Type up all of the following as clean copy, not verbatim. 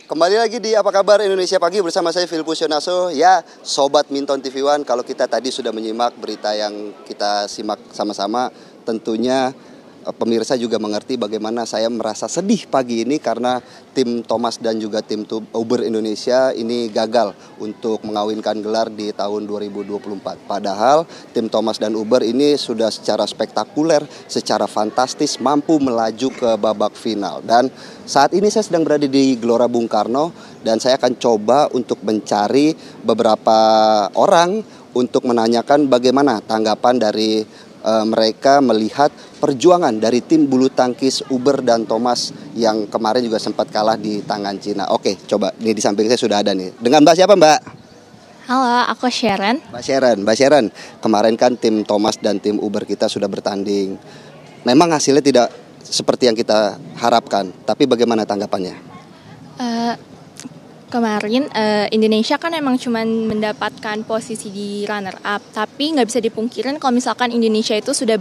Kembali lagi di Apa Kabar Indonesia Pagi bersama saya Filipus Yonaso. Ya, Sobat Minton TV One, kalau kita tadi sudah menyimak berita yang kita simak sama-sama, tentunya pemirsa juga mengerti bagaimana saya merasa sedih pagi ini karena tim Thomas dan juga tim Uber Indonesia ini gagal untuk mengawinkan gelar di tahun 2024. Padahal tim Thomas dan Uber ini sudah secara spektakuler, secara fantastis mampu melaju ke babak final. Dan saat ini saya sedang berada di Gelora Bung Karno dan saya akan coba untuk mencari beberapa orang untuk menanyakan bagaimana tanggapan dari mereka melihat perjuangan dari tim bulu tangkis Uber dan Thomas yang kemarin juga sempat kalah di tangan Cina. Oke, coba ini di samping saya sudah ada nih. Dengan Mbak siapa, Mbak? Halo, aku Sharon. Mbak Sharon, kemarin kan tim Thomas dan tim Uber kita sudah bertanding. Memang hasilnya tidak seperti yang kita harapkan, tapi bagaimana tanggapannya? Kemarin Indonesia kan emang cuma mendapatkan posisi di runner up, tapi nggak bisa dipungkirin kalau misalkan Indonesia itu sudah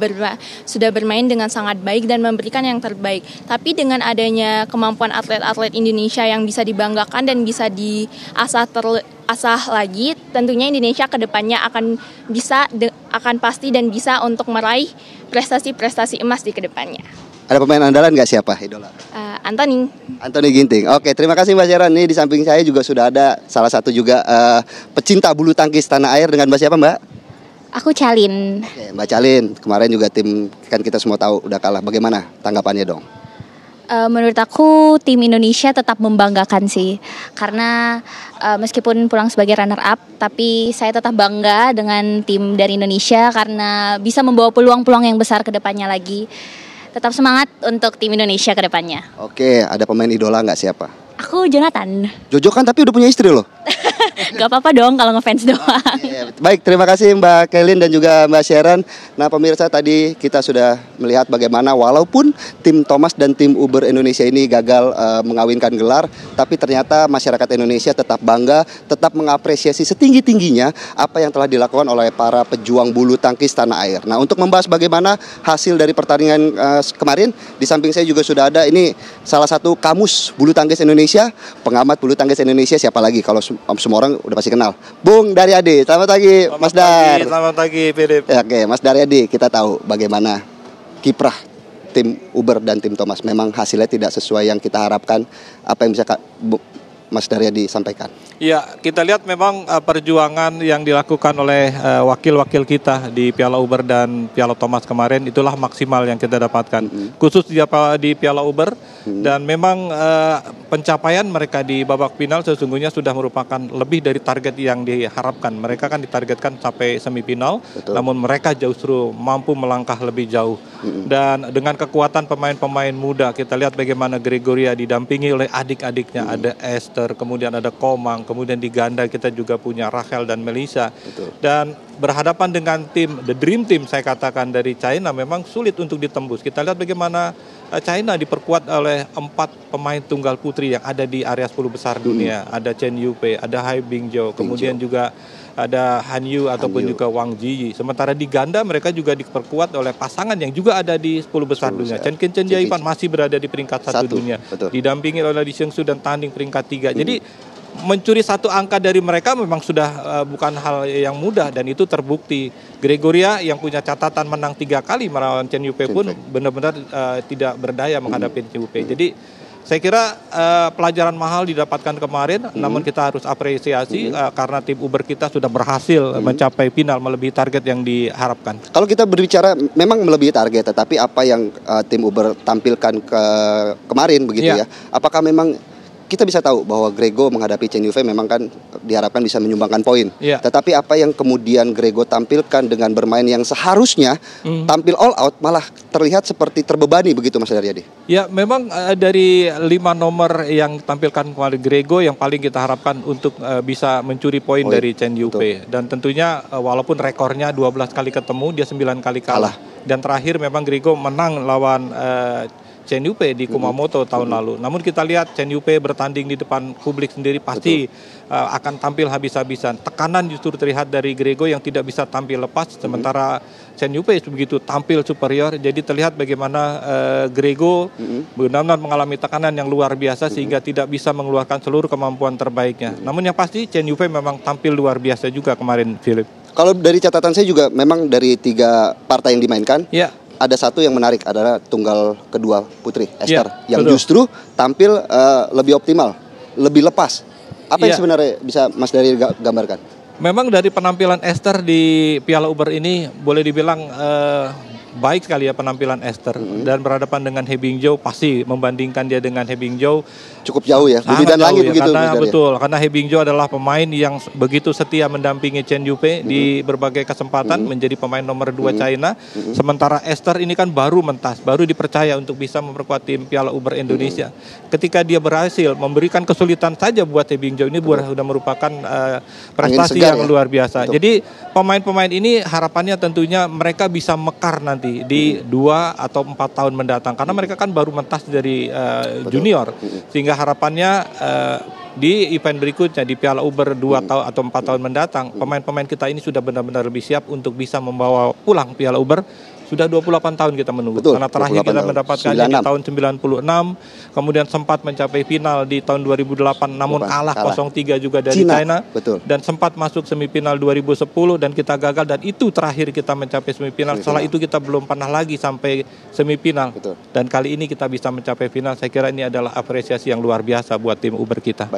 bermain dengan sangat baik dan memberikan yang terbaik. Tapi dengan adanya kemampuan atlet-atlet Indonesia yang bisa dibanggakan dan bisa diasah lagi, tentunya Indonesia ke depannya akan pasti dan bisa untuk meraih prestasi-prestasi emas di kedepannya. Ada pemain andalan nggak, siapa idola? Anthony Ginting. Oke, terima kasih Mbak Sharon. Ini di samping saya juga sudah ada salah satu juga pecinta bulu tangkis tanah air. Dengan Mbak siapa, Mbak? Aku Calin. Oke, Mbak Calin. Kemarin juga tim kan kita semua tahu udah kalah. Bagaimana tanggapannya dong? Menurut aku tim Indonesia tetap membanggakan sih. Karena meskipun pulang sebagai runner up, tapi saya tetap bangga dengan tim dari Indonesia karena bisa membawa peluang-peluang yang besar ke depannya lagi. Tetap semangat untuk tim Indonesia ke depannya. Oke, ada pemain idola nggak, siapa? Aku Jonathan. Jojo kan tapi udah punya istri loh. Gak apa-apa dong kalau ngefans doang. Baik, terima kasih Mbak Kelin dan juga Mbak Sharon. Nah pemirsa, tadi kita sudah melihat bagaimana walaupun tim Thomas dan tim Uber Indonesia ini gagal mengawinkan gelar, tapi ternyata masyarakat Indonesia tetap bangga, tetap mengapresiasi setinggi-tingginya apa yang telah dilakukan oleh para pejuang bulu tangkis tanah air. Nah untuk membahas bagaimana hasil dari pertandingan kemarin, di samping saya juga sudah ada ini salah satu kamus bulu tangkis Indonesia, pengamat bulu tangkis Indonesia, siapa lagi kalau semua orang udah pasti kenal, Bung Daryadi. Selamat pagi, Mas Dar. Selamat pagi, Philip. Oke, Mas Daryadi, kita tahu bagaimana kiprah tim Uber dan tim Thomas. Memang hasilnya tidak sesuai yang kita harapkan. Apa yang bisa Mas Daryadi sampaikan? Ya, kita lihat memang perjuangan yang dilakukan oleh wakil-wakil kita di Piala Uber dan Piala Thomas kemarin itulah maksimal yang kita dapatkan. Khusus di Piala Uber, dan memang pencapaian mereka di babak final sesungguhnya sudah merupakan lebih dari target yang diharapkan. Mereka kan ditargetkan sampai semifinal. Betul. Namun mereka justru mampu melangkah lebih jauh. Dan dengan kekuatan pemain-pemain muda, kita lihat bagaimana Gregoria didampingi oleh adik-adiknya, ada Esther, kemudian ada Komang. Kemudian di ganda kita juga punya Rachel dan Melissa. Betul. Dan berhadapan dengan tim, the dream team saya katakan dari China memang sulit untuk ditembus. Kita lihat bagaimana China diperkuat oleh 4 pemain tunggal putri yang ada di area 10 besar dunia. Ada Chen Yufei, ada Hai Bingzhou, kemudian juga ada Han Yu ataupun juga Wang Jiyi. Sementara di ganda mereka juga diperkuat oleh pasangan yang juga ada di 10 besar dunia. Chen Qianchen Jaipan masih berada di peringkat 1 dunia. Betul. Didampingi oleh Li Shengsu dan tanding peringkat 3. Jadi mencuri 1 angka dari mereka memang sudah bukan hal yang mudah, dan itu terbukti. Gregoria yang punya catatan menang 3 kali melawan Chen Yufei pun benar-benar tidak berdaya menghadapi Chen Yufei. Jadi saya kira pelajaran mahal didapatkan kemarin, namun kita harus apresiasi karena tim Uber kita sudah berhasil mencapai final melebihi target yang diharapkan. Kalau kita berbicara memang melebihi target, tetapi apa yang tim Uber tampilkan kemarin begitu ya, apakah memang kita bisa tahu bahwa Grego menghadapi Chen Yufei memang kan diharapkan bisa menyumbangkan poin. Tetapi apa yang kemudian Grego tampilkan dengan bermain yang seharusnya tampil all out malah terlihat seperti terbebani begitu, Mas Daryadi? Ya, memang dari 5 nomor yang tampilkan kemarin Grego yang paling kita harapkan untuk bisa mencuri poin dari Chen Yufei. Dan tentunya walaupun rekornya 12 kali ketemu, dia 9 kali kalah. Dan terakhir memang Grego menang lawan Chen Yufei di Kumamoto tahun lalu. Namun kita lihat Chen Yufei bertanding di depan publik sendiri pasti akan tampil habis-habisan. Tekanan justru terlihat dari Grego yang tidak bisa tampil lepas, sementara Chen Yufei begitu tampil superior. Jadi terlihat bagaimana Grego benar-benar mengalami tekanan yang luar biasa sehingga tidak bisa mengeluarkan seluruh kemampuan terbaiknya. Namun yang pasti Chen Yufei memang tampil luar biasa juga kemarin, Philip. Kalau dari catatan saya juga memang dari 3 partai yang dimainkan, ada satu yang menarik adalah tunggal kedua putri Esther yang betul. justru tampil lebih optimal, lebih lepas. Apa yang sebenarnya bisa Mas Daryl gambarkan? Memang dari penampilan Esther di Piala Uber ini boleh dibilang baik sekali ya penampilan Esther, dan berhadapan dengan He Bingjiu pasti membandingkan dia dengan He Bingjiu cukup jauh ya, bumi dan langit begitu. Karena betul, karena He Bingjiu adalah pemain yang begitu setia mendampingi Chen Yufei di berbagai kesempatan, menjadi pemain nomor 2 China. Sementara Esther ini kan baru mentas, baru dipercaya untuk bisa memperkuat tim Piala Uber Indonesia. Ketika dia berhasil memberikan kesulitan saja buat He Bingjiu, ini sudah merupakan prestasi yang luar biasa. Jadi pemain-pemain ini harapannya tentunya mereka bisa mekar nanti di 2 atau 4 tahun mendatang, karena mereka kan baru mentas dari junior, sehingga harapannya di event berikutnya di Piala Uber 2 tahun atau 4 tahun mendatang, pemain-pemain kita ini sudah benar-benar lebih siap untuk bisa membawa pulang Piala Uber. Sudah 28 tahun kita menunggu. Karena terakhir kita mendapatkannya di tahun 96, kemudian sempat mencapai final di tahun 2008, namun kalah 0-3 juga dari China. Dan sempat masuk semifinal 2010 dan kita gagal, dan itu terakhir kita mencapai semifinal. Setelah itu kita belum pernah lagi sampai semifinal. Dan kali ini kita bisa mencapai final. Saya kira ini adalah apresiasi yang luar biasa buat tim Uber kita.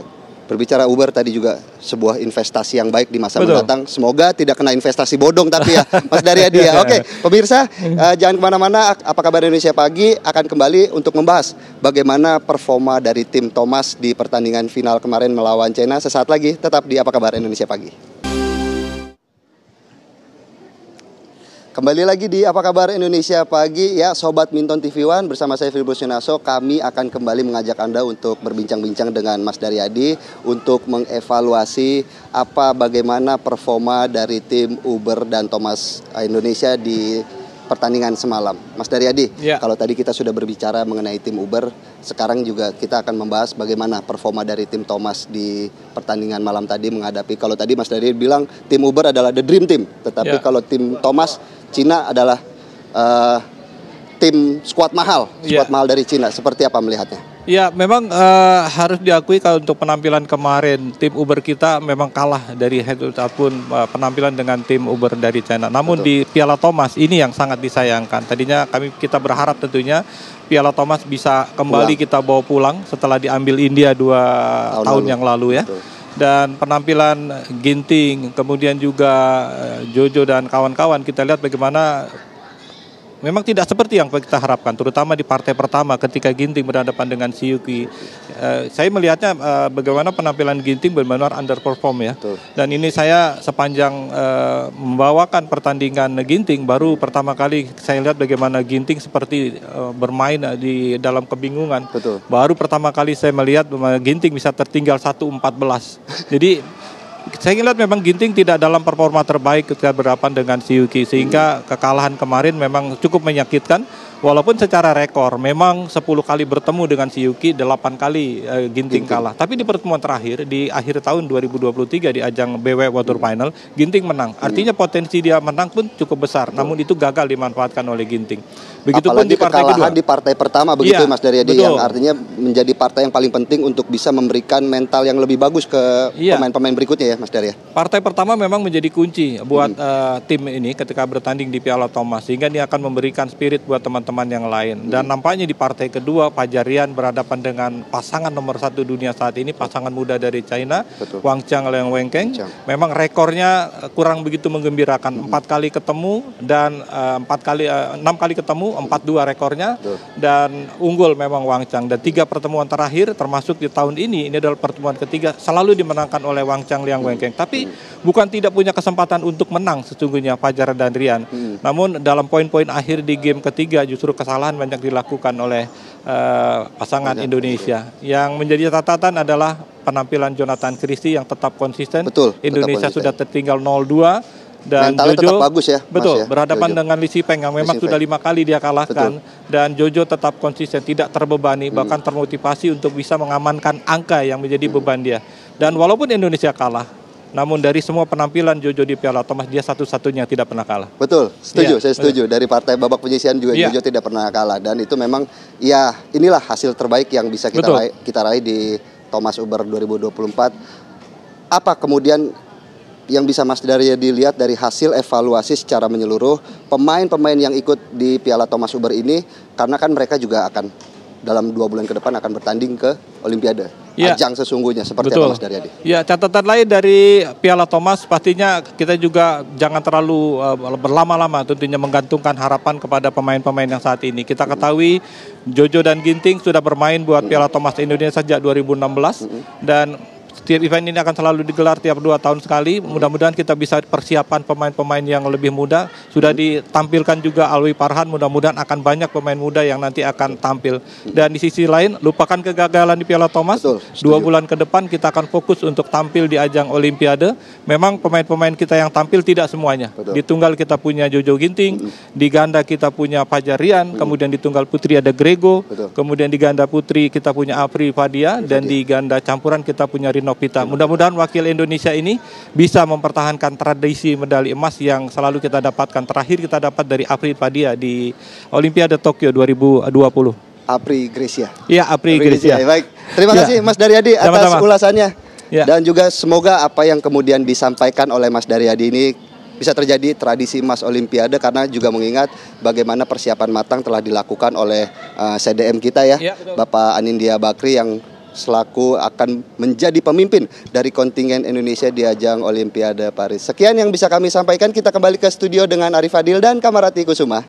Berbicara Uber tadi juga sebuah investasi yang baik di masa mendatang. Semoga tidak kena investasi bodong tapi ya Mas Daryadi ya. Oke, pemirsa jangan kemana-mana. Apa kabar Indonesia Pagi akan kembali untuk membahas bagaimana performa dari tim Thomas di pertandingan final kemarin melawan China. Sesaat lagi tetap di Apa Kabar Indonesia Pagi. Kembali lagi di Apa Kabar Indonesia Pagi ya, Sobat Minton TV One, bersama saya Filipus Yonaso. Kami akan kembali mengajak Anda untuk berbincang-bincang dengan Mas Daryadi untuk mengevaluasi bagaimana performa dari tim Uber dan Thomas Indonesia di pertandingan semalam. Mas Daryadi, kalau tadi kita sudah berbicara mengenai tim Uber, sekarang juga kita akan membahas bagaimana performa dari tim Thomas di pertandingan malam tadi menghadapi, kalau tadi Mas Daryadi bilang tim Uber adalah the dream team, tetapi kalau tim Thomas Cina adalah tim skuad mahal dari Cina. Seperti apa melihatnya? Ya, memang harus diakui kalau untuk penampilan kemarin tim Uber kita memang kalah dari head ataupun penampilan dengan tim Uber dari China. Namun di Piala Thomas ini yang sangat disayangkan. Tadinya kita berharap tentunya Piala Thomas bisa kembali kita bawa pulang setelah diambil India 2 tahun yang lalu ya. Dan penampilan Ginting, kemudian juga Jojo dan kawan-kawan, kita lihat bagaimana memang tidak seperti yang kita harapkan, terutama di partai pertama ketika Ginting berhadapan dengan Siyuki. Saya melihatnya bagaimana penampilan Ginting benar-benar underperform ya. Dan ini saya sepanjang membawakan pertandingan Ginting, baru pertama kali saya lihat bagaimana Ginting seperti bermain di dalam kebingungan. Baru pertama kali saya melihat Ginting bisa tertinggal 1-14. Jadi saya lihat memang Ginting tidak dalam performa terbaik ketika berhadapan dengan Siyuki, sehingga kekalahan kemarin memang cukup menyakitkan. Walaupun secara rekor memang 10 kali bertemu dengan Siyuki, 8 kali Ginting kalah. Tapi di pertemuan terakhir di akhir tahun 2023 di ajang BW Water Final, Ginting menang. Artinya potensi dia menang pun cukup besar, namun itu gagal dimanfaatkan oleh Ginting. Begitupun apalagi di partai kedua. Di partai pertama begitu Mas Daryadi, yang artinya menjadi partai yang paling penting untuk bisa memberikan mental yang lebih bagus ke pemain-pemain berikutnya ya Mas Daryadi. Partai pertama memang menjadi kunci buat tim ini ketika bertanding di Piala Thomas, sehingga dia akan memberikan spirit buat teman-teman yang lain. Dan nampaknya di partai kedua Fajarian berhadapan dengan pasangan nomor 1 dunia saat ini, pasangan muda dari China, Wang Chang Liang Wenkeng. Memang rekornya kurang begitu menggembirakan, 4 kali ketemu dan 6 kali ketemu, 4-2 rekornya, dan unggul memang Wang Chang. Dan 3 pertemuan terakhir termasuk di tahun ini adalah pertemuan ketiga, selalu dimenangkan oleh Wang Chang Liang Wenkeng. Tapi bukan tidak punya kesempatan untuk menang sesungguhnya Fajar dan Rian. Namun dalam poin-poin akhir di game ketiga justru kesalahan banyak dilakukan oleh pasangan Indonesia. Yang menjadi catatan adalah penampilan Jonathan Christie yang tetap konsisten. Indonesia sudah tertinggal 0-2 Dan mentalnya Jojo tetap bagus ya, Mas betul ya, berhadapan Jojo. dengan Li Shipeng yang memang Li Shipeng. sudah 5 kali dia kalahkan. Dan Jojo tetap konsisten, tidak terbebani, bahkan termotivasi untuk bisa mengamankan angka yang menjadi beban dia. Dan walaupun Indonesia kalah, namun dari semua penampilan Jojo di Piala Thomas, dia satu-satunya yang tidak pernah kalah. Betul, setuju, Iya, saya setuju. Dari partai babak penyisihan juga Iya. Jojo tidak pernah kalah, dan itu memang ya inilah hasil terbaik yang bisa kita raih di Thomas Uber 2024. Apa kemudian yang bisa Mas Daryadi dilihat dari hasil evaluasi secara menyeluruh pemain-pemain yang ikut di Piala Thomas Uber ini, karena kan mereka juga akan dalam 2 bulan ke depan akan bertanding ke Olimpiade, ajang sesungguhnya, seperti apa Mas Daryadi? Ya, catatan lain dari Piala Thomas pastinya kita juga jangan terlalu berlama-lama tentunya menggantungkan harapan kepada pemain-pemain yang saat ini. Kita ketahui Jojo dan Ginting sudah bermain buat Piala Thomas Indonesia sejak 2016 dan setiap event ini akan selalu digelar tiap 2 tahun sekali. Mudah-mudahan kita bisa persiapan pemain-pemain yang lebih muda. Sudah ditampilkan juga Alwi Farhan, mudah-mudahan akan banyak pemain muda yang nanti akan tampil. Dan di sisi lain, lupakan kegagalan di Piala Thomas. 2 bulan ke depan kita akan fokus untuk tampil di ajang Olimpiade. Memang pemain-pemain kita yang tampil tidak semuanya. Di tunggal kita punya Jojo Ginting, di ganda kita punya Fajar Rian, kemudian di tunggal putri ada Grego, kemudian di ganda putri kita punya Apri Fadia, dan di ganda campuran kita punya Rino Pita. Mudah-mudahan wakil Indonesia ini bisa mempertahankan tradisi medali emas yang selalu kita dapatkan. Terakhir kita dapat dari Apri Fadia di Olimpiade Tokyo 2020. Apri Grecia. Iya, Apri Grecia. Baik, terima kasih Mas Daryadi atas ulasannya. Dan juga semoga apa yang kemudian disampaikan oleh Mas Daryadi ini bisa terjadi tradisi emas Olimpiade, karena juga mengingat bagaimana persiapan matang telah dilakukan oleh CDM kita ya, Bapak Anindya Bakri, yang selaku akan menjadi pemimpin dari kontingen Indonesia di ajang Olimpiade Paris. Sekian yang bisa kami sampaikan, kita kembali ke studio dengan Arif Fadil dan Kamarati Kusuma.